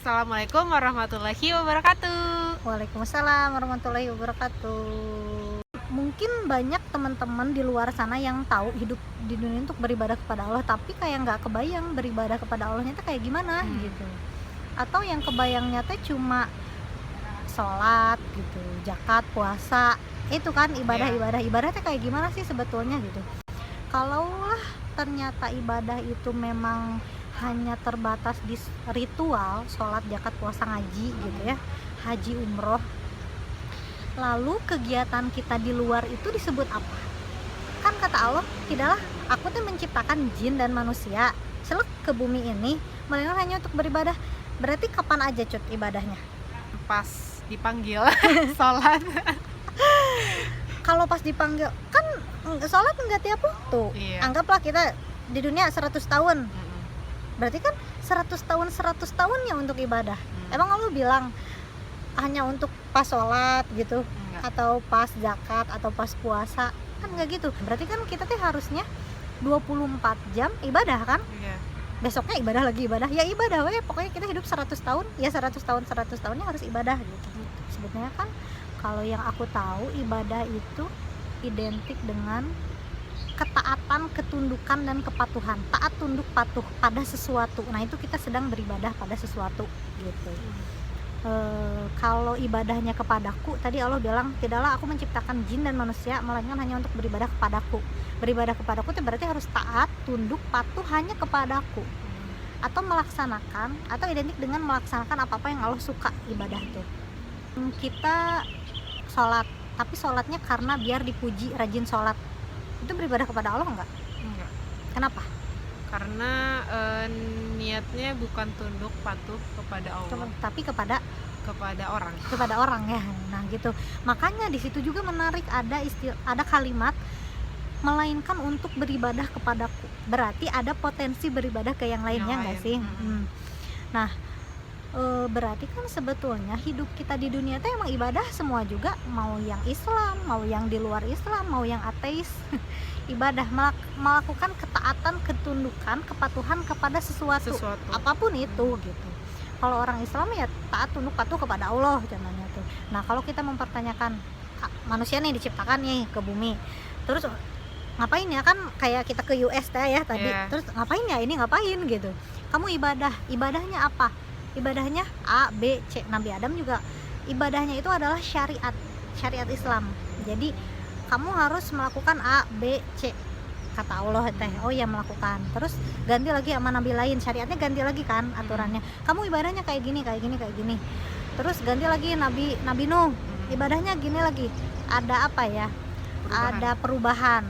Assalamualaikum warahmatullahi wabarakatuh. Waalaikumsalam warahmatullahi wabarakatuh. Mungkin banyak teman-teman di luar sana yang tahu hidup di dunia untuk beribadah kepada Allah, tapi kayak nggak kebayang beribadah kepada Allahnya itu kayak gimana gitu. Atau yang kebayangnya teh cuma sholat gitu, zakat, puasa, itu kan ibadah teh kayak gimana sih sebetulnya gitu. Kalaulah ternyata ibadah itu memang hanya terbatas di ritual, sholat, zakat, puasa, ngaji gitu ya, haji, umroh, lalu kegiatan kita di luar itu disebut apa? Kan kata Allah, tidaklah aku tuh menciptakan jin dan manusia selek ke bumi ini melainkan hanya untuk beribadah. Berarti kapan aja cut ibadahnya? Pas dipanggil sholat. Kalau pas dipanggil, kan sholat nggak tiap waktu. Iya. Anggaplah kita di dunia 100 tahun, berarti kan 100 tahunnya untuk ibadah. Emang Allah bilang hanya untuk pas sholat gitu? Enggak. Atau pas zakat atau pas puasa? Kan nggak gitu. Berarti kan kita tuh harusnya 24 jam ibadah kan? Iya. Besoknya ibadah lagi, ya ibadah we. Pokoknya kita hidup 100 tahun, ya 100 tahunnya harus ibadah gitu. Sebenarnya kan kalau yang aku tahu, ibadah itu identik dengan ketaatan, ketundukan, dan kepatuhan. Taat, tunduk, patuh pada sesuatu. Nah itu kita sedang beribadah pada sesuatu gitu. Kalau ibadahnya kepadaku, tadi Allah bilang tidaklah aku menciptakan jin dan manusia melainkan hanya untuk beribadah kepadaku. Beribadah kepadaku itu berarti harus taat, tunduk, patuh hanya kepadaku, atau melaksanakan, atau identik dengan melaksanakan apa-apa yang Allah suka ibadah tuh. Kita sholat, tapi sholatnya karena biar dipuji, rajin sholat, itu beribadah kepada Allah enggak? Enggak. Kenapa? Karena niatnya bukan tunduk patuh kepada Allah, Tapi kepada orang. ya. Nah gitu. Makanya di situ juga menarik, ada kalimat melainkan untuk beribadah kepadaku. Berarti ada potensi beribadah ke yang lainnya enggak sih? Nah, berarti kan sebetulnya hidup kita di dunia itu emang ibadah semua juga, mau yang Islam, mau yang di luar Islam, mau yang ateis. Ibadah melakukan ketaatan, ketundukan, kepatuhan kepada sesuatu. Apapun itu gitu. Kalau orang Islam ya taat, tunduk, patuh kepada Allah namanya tuh. Nah kalau kita mempertanyakan manusia nih diciptakan nih ke bumi, terus ngapain ya, kan kayak kita ke US ya tadi, terus ngapain ya ini, ngapain gitu. Kamu ibadahnya apa? Ibadahnya A, B, C. Nabi Adam juga ibadahnya itu adalah syariat Islam. Jadi kamu harus melakukan A, B, C kata Allah teh. Oh ya melakukan. Terus ganti lagi sama nabi lain, syariatnya ganti lagi kan aturannya. Kamu ibadahnya kayak gini. Terus ganti lagi Nabi Nuh, ibadahnya gini lagi. Ada apa ya? Ada perubahan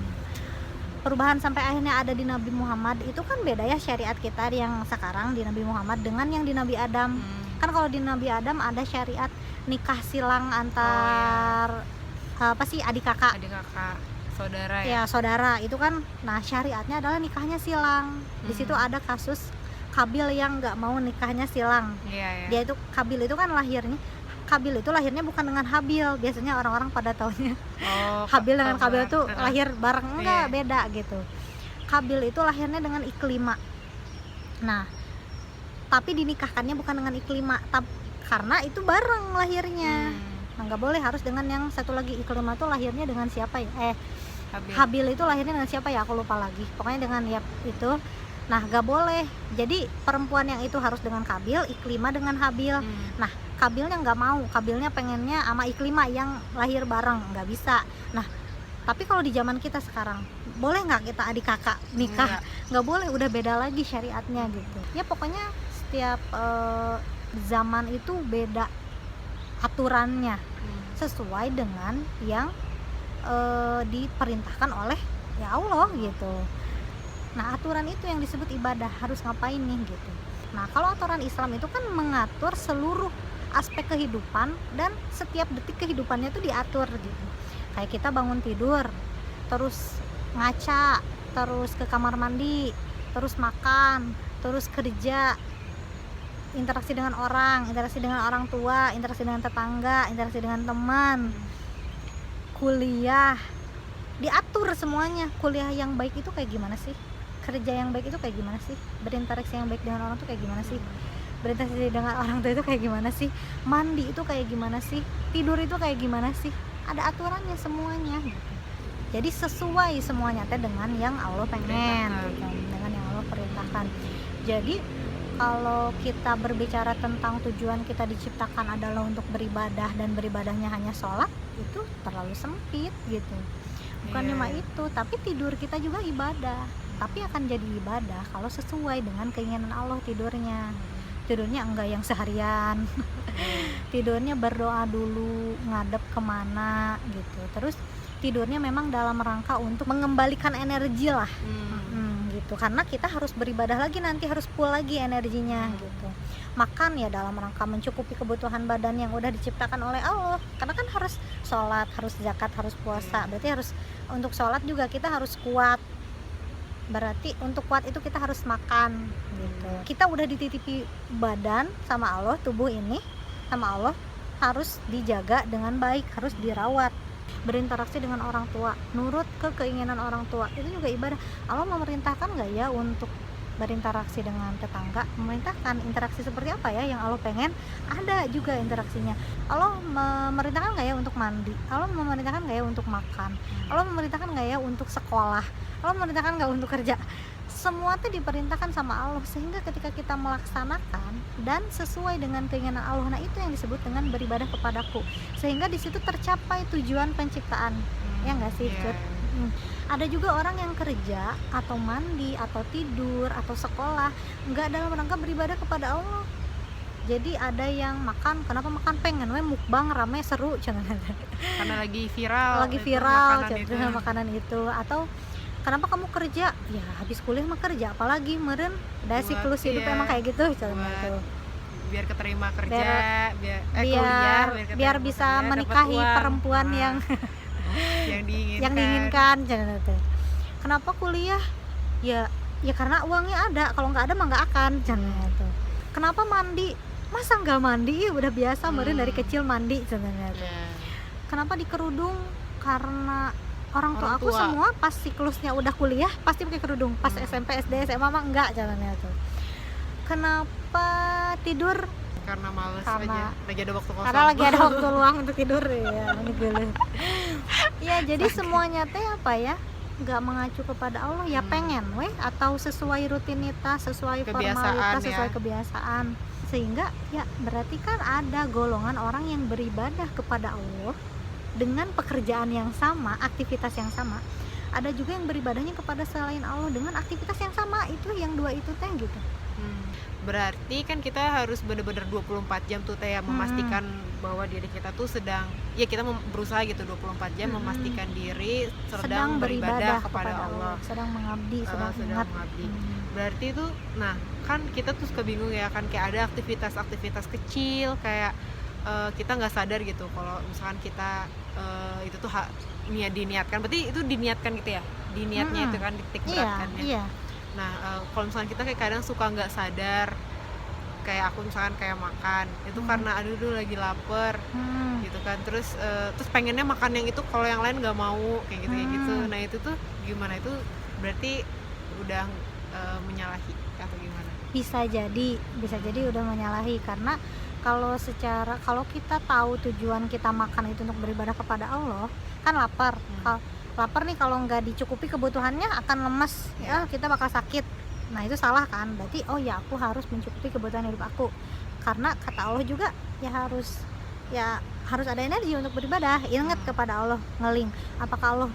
sampai akhirnya ada di Nabi Muhammad. Itu kan beda ya syariat kita yang sekarang di Nabi Muhammad dengan yang di Nabi Adam. Kan kalau di Nabi Adam ada syariat nikah silang antar adik kakak, saudara ya saudara itu kan. Nah syariatnya adalah nikahnya silang. Di situ ada kasus Kabil yang nggak mau nikahnya silang. Dia itu Kabil itu kan lahirnya bukan dengan Habil. Biasanya orang-orang pada taunya Habil dengan Kabil tuh lahir bareng, enggak, beda gitu. Kabil itu lahirnya dengan Iklimah. Nah tapi dinikahkannya bukan dengan Iklimah, karena itu bareng lahirnya. Nah nggak boleh, harus dengan yang satu lagi. Iklimah tuh lahirnya dengan siapa ya? Habil itu lahirnya dengan siapa ya, aku lupa lagi. Pokoknya dengan ya itu. Nah nggak boleh. Jadi perempuan yang itu harus dengan Kabil, Iklimah dengan Habil. Nah Kabilnya nggak mau, Kabilnya pengennya sama Iklimah yang lahir bareng, nggak bisa. Nah tapi kalau di zaman kita sekarang, boleh nggak kita adik kakak nikah? Nggak boleh, udah beda lagi syariatnya gitu. Ya pokoknya setiap zaman itu beda aturannya, sesuai dengan yang diperintahkan oleh ya Allah gitu. Nah aturan itu yang disebut ibadah, harus ngapain nih gitu. Nah kalau aturan Islam itu kan mengatur seluruh aspek kehidupan, dan setiap detik kehidupannya itu diatur gitu. Kayak kita bangun tidur, terus ngaca, terus ke kamar mandi, terus makan, terus kerja, interaksi dengan orang tua, interaksi dengan tetangga, interaksi dengan teman, kuliah, diatur semuanya. Kuliah yang baik itu kayak gimana sih? Kerja yang baik itu kayak gimana sih? Berinteraksi yang baik dengan orang tuh kayak gimana sih? berinteraksi dengan orang tua itu kayak gimana sih, mandi itu kayak gimana sih, tidur itu kayak gimana sih, ada aturannya semuanya gitu. Jadi sesuai semuanya teh dengan yang Allah pengen gitu, dengan yang Allah perintahkan. Jadi kalau kita berbicara tentang tujuan kita diciptakan adalah untuk beribadah dan beribadahnya hanya sholat, itu terlalu sempit gitu. Bukan cuma itu, tapi tidur kita juga ibadah, tapi akan jadi ibadah kalau sesuai dengan keinginan Allah tidurnya. Tidurnya enggak yang seharian, tidurnya berdoa dulu, ngadep kemana gitu. Terus tidurnya memang dalam rangka untuk mengembalikan energi lah. Gitu, karena kita harus beribadah lagi, nanti harus full lagi energinya gitu. Makan ya dalam rangka mencukupi kebutuhan badan yang udah diciptakan oleh Allah, karena kan harus sholat, harus zakat, harus puasa, berarti harus untuk sholat juga kita harus kuat, berarti untuk kuat itu kita harus makan gitu. Kita udah dititipi badan sama Allah, tubuh ini sama Allah harus dijaga dengan baik, harus dirawat. Berinteraksi dengan orang tua, nurut ke keinginan orang tua, itu juga ibadah. Allah memerintahkan nggak ya untuk berinteraksi dengan tetangga? Memerintahkan. Interaksi seperti apa ya yang Allah pengen? Ada juga interaksinya. Allah memerintahkan nggak ya untuk mandi? Allah memerintahkan nggak ya untuk makan? Allah memerintahkan nggak ya untuk sekolah? Allah memerintahkan nggak untuk kerja? Semua itu diperintahkan sama Allah, sehingga ketika kita melaksanakan dan sesuai dengan keinginan Allah, nah itu yang disebut dengan beribadah kepadaku, sehingga di situ tercapai tujuan penciptaan. Ya nggak sih, Cut? Ada juga orang yang kerja atau mandi atau tidur atau sekolah nggak dalam rangka beribadah kepada Allah. Jadi ada yang makan, kenapa makan, pengen mukbang rame seru karena lagi viral makanan itu. Atau kenapa kamu kerja? Ya habis kuliah mah kerja, apalagi meren ada siklus hidup emang kayak gitu contohnya. Biar keterima kerja, biar bisa menikahi perempuan yang yang diinginkan jangan itu. Kenapa kuliah? Ya karena uangnya ada, kalau nggak ada mah nggak akan jangan itu. Kenapa mandi? Masa nggak mandi? Ya udah biasa meren dari kecil mandi jangan itu. Kenapa dikerudung? Karena orang tua aku semua pas siklusnya udah kuliah pasti pakai kerudung, pas SMP, SD, SMA mah enggak jalannya tuh. Kenapa tidur? Karena males aja, lagi ada waktu kosong. Karena lagi ada waktu luang untuk tidur ya, gitu. Ya jadi semuanya teh apa ya? Enggak mengacu kepada Allah, ya pengen atau sesuai rutinitas, sesuai formalitas, sesuai kebiasaan. Sehingga ya berarti kan ada golongan orang yang beribadah kepada Allah dengan pekerjaan yang sama, aktivitas yang sama. Ada juga yang beribadahnya kepada selain Allah dengan aktivitas yang sama, itu yang dua itu teh gitu. Berarti kan kita harus benar-benar 24 jam tuh teh memastikan bahwa diri kita tuh sedang, ya kita berusaha gitu 24 jam memastikan diri sedang beribadah kepada Allah, sedang mengabdi, sedang mengabdi. Berarti itu, nah kan kita tuh suka bingung ya kan, kayak ada aktivitas kecil kayak kita nggak sadar gitu kalau misalkan kita itu tuh diniatkan, berarti itu diniatkan gitu ya, diniatnya itu kan titik beratkannya. Iya. Nah kalau misalkan kita kayak kadang suka nggak sadar, kayak aku misalkan kayak makan itu karena aduh lagi lapar gitu kan, terus pengennya makan yang itu, kalau yang lain nggak mau kayak gitu. Nah itu tuh gimana, itu berarti udah menyalahi atau gimana? Bisa jadi udah menyalahi, karena kalau kita tahu tujuan kita makan itu untuk beribadah kepada Allah, kan lapar. Lapar nih, kalau nggak dicukupi kebutuhannya akan lemes, ya kita bakal sakit. Nah itu salah kan, berarti aku harus mencukupi kebutuhan hidup aku, karena kata Allah juga harus ada energi untuk beribadah. Ingat kepada Allah, ngeling. Apakah Allah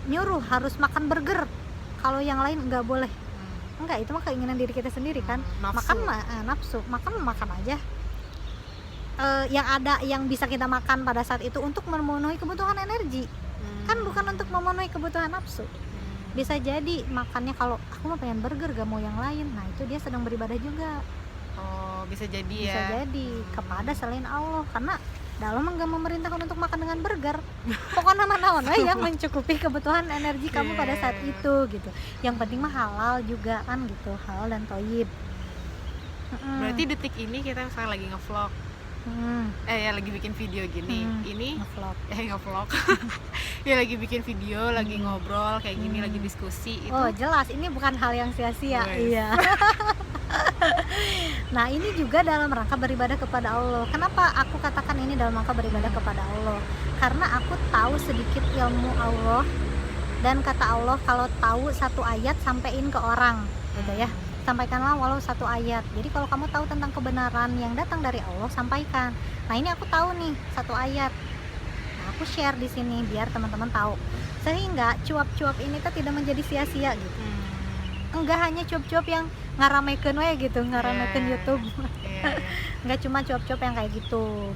nyuruh harus makan burger kalau yang lain nggak boleh? Enggak, itu mah keinginan diri kita sendiri kan. Nafsu. Nafsu, makan aja. Yang ada yang bisa kita makan pada saat itu untuk memenuhi kebutuhan energi, kan bukan untuk memenuhi kebutuhan nafsu. Bisa jadi makannya, kalau aku mau pengen burger gak mau yang lain, nah itu dia sedang beribadah juga. Bisa jadi bisa jadi kepada selain Allah, karena dalam nggak memerintahkan untuk makan dengan burger. Pokoknya naon yang mencukupi kebutuhan energi kamu pada saat itu gitu. Yang penting mah halal juga kan gitu, halal dan thayyib. Berarti detik ini kita misalnya lagi ngevlog, lagi bikin video gini, ini ngevlog ya lagi bikin video, lagi ngobrol kayak gini, lagi diskusi itu. Jelas ini bukan hal yang sia-sia. Iya. Nah ini juga dalam rangka beribadah kepada Allah. Kenapa aku katakan ini dalam rangka beribadah kepada Allah? Karena aku tahu sedikit ilmu Allah, dan kata Allah kalau tahu satu ayat sampaikan ke orang, gitu ya. Sampaikanlah walau satu ayat. Jadi kalau kamu tahu tentang kebenaran yang datang dari Allah, sampaikan. Nah ini aku tahu nih satu ayat. Nah, aku share di sini biar teman-teman tahu. Sehingga cuap-cuap ini tuh tidak menjadi sia-sia gitu. Enggak hanya cuap-cuap yang ngaramekeun we gitu, ngaramekeun YouTube. Enggak cuma cuap-cuap yang kayak gitu.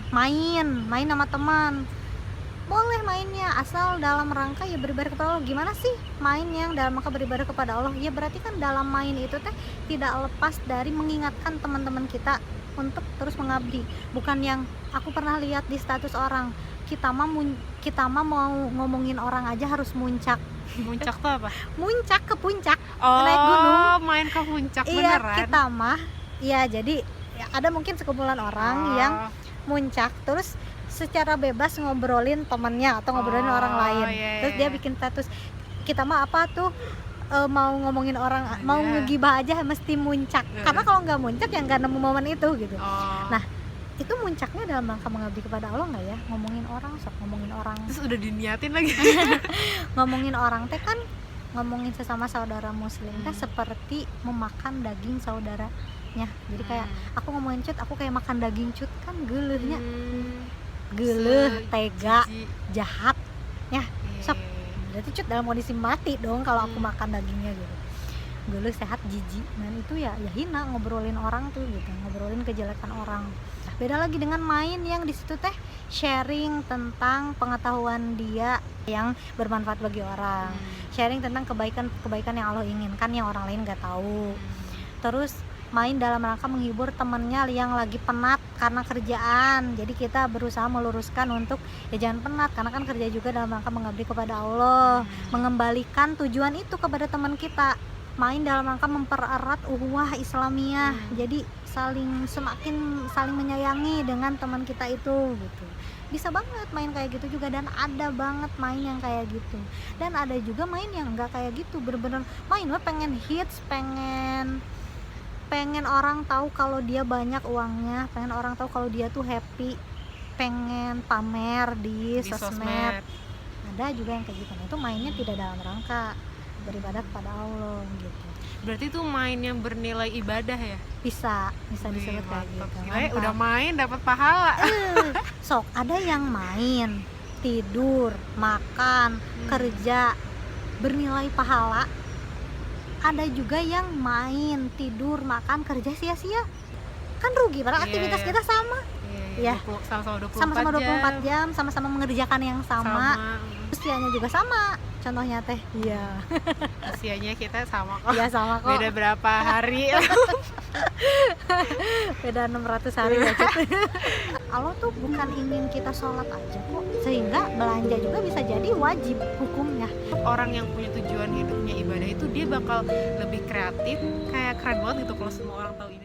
Main sama teman. Boleh mainnya asal dalam rangka ya beribadah kepada Allah. Gimana sih main yang dalam rangka beribadah kepada Allah? Ya berarti kan dalam main itu teh tidak lepas dari mengingatkan teman-teman kita untuk terus mengabdi. Bukan yang aku pernah lihat di status orang, kita mah mau ngomongin orang aja harus muncak. Muncak tuh apa? Muncak ke puncak, Oh, naik gunung. main ke puncak Iya, beneran? kita mah ya jadi ya, ada mungkin sekumpulan orang yang muncak terus secara bebas ngobrolin temannya atau ngobrolin orang lain. Terus dia bikin status, kita mah apa tuh mau ngomongin orang, mau ngegibah aja mesti muncak. Karena kalau nggak muncak ya nggak nemu momen itu gitu. Nah itu muncaknya dalam rangka mengabdi kepada Allah nggak ya? Ngomongin orang, sok ngomongin orang. Terus udah diniatin lagi. Ngomongin orang teh kan, ngomongin sesama saudara muslim teh seperti memakan daging saudaranya. Jadi kayak aku ngomongin cut, aku kayak makan daging cut, kan geuleuhnya. Geuleuh, tega, jahat ya. Sok berarti cut dalam kondisi mati dong kalau aku makan dagingnya gitu. Geuleuh, sehat, jijik. Dan itu ya hina ngobrolin orang tuh gitu, ngobrolin kejelekan orang. Beda lagi dengan main yang di situ teh sharing tentang pengetahuan dia yang bermanfaat bagi orang. Sharing tentang kebaikan yang Allah inginkan yang orang lain nggak tahu. Terus main dalam rangka menghibur temennya yang lagi penat karena kerjaan. Jadi kita berusaha meluruskan untuk ya jangan penat, karena kan kerja juga dalam rangka mengabdi kepada Allah, mengembalikan tujuan itu kepada teman kita. Main dalam rangka mempererat ukhuwah Islamiyah. Jadi semakin saling menyayangi dengan teman kita itu gitu. Bisa banget main kayak gitu juga, dan ada banget main yang kayak gitu. Dan ada juga main yang enggak kayak gitu, bener-bener main pengen hits, pengen orang tahu kalau dia banyak uangnya, pengen orang tahu kalau dia tuh happy, pengen pamer di sosmed. Ada juga yang kayak gitu. Nah, itu mainnya tidak dalam rangka beribadah kepada Allah gitu. Berarti itu main yang bernilai ibadah ya? Bisa disebut kayak gitu. Udah main dapat pahala. Sok ada yang main, tidur, makan, kerja bernilai pahala. Ada juga yang main, tidur, makan, kerja sia-sia. Kan rugi, padahal aktivitas kita sama. Ya, sama-sama 24 jam, sama-sama mengerjakan yang sama. Usianya juga sama. Contohnya teh, iya. Usianya kita sama kok. Iya sama kok. Beda berapa hari? Beda 600 hari aja. Allah tuh bukan ingin kita sholat aja kok, sehingga belanja juga bisa jadi wajib hukumnya. Orang yang punya tujuan hidupnya ibadah itu dia bakal lebih kreatif, kayak keren banget gitu kalau semua orang tahu ini.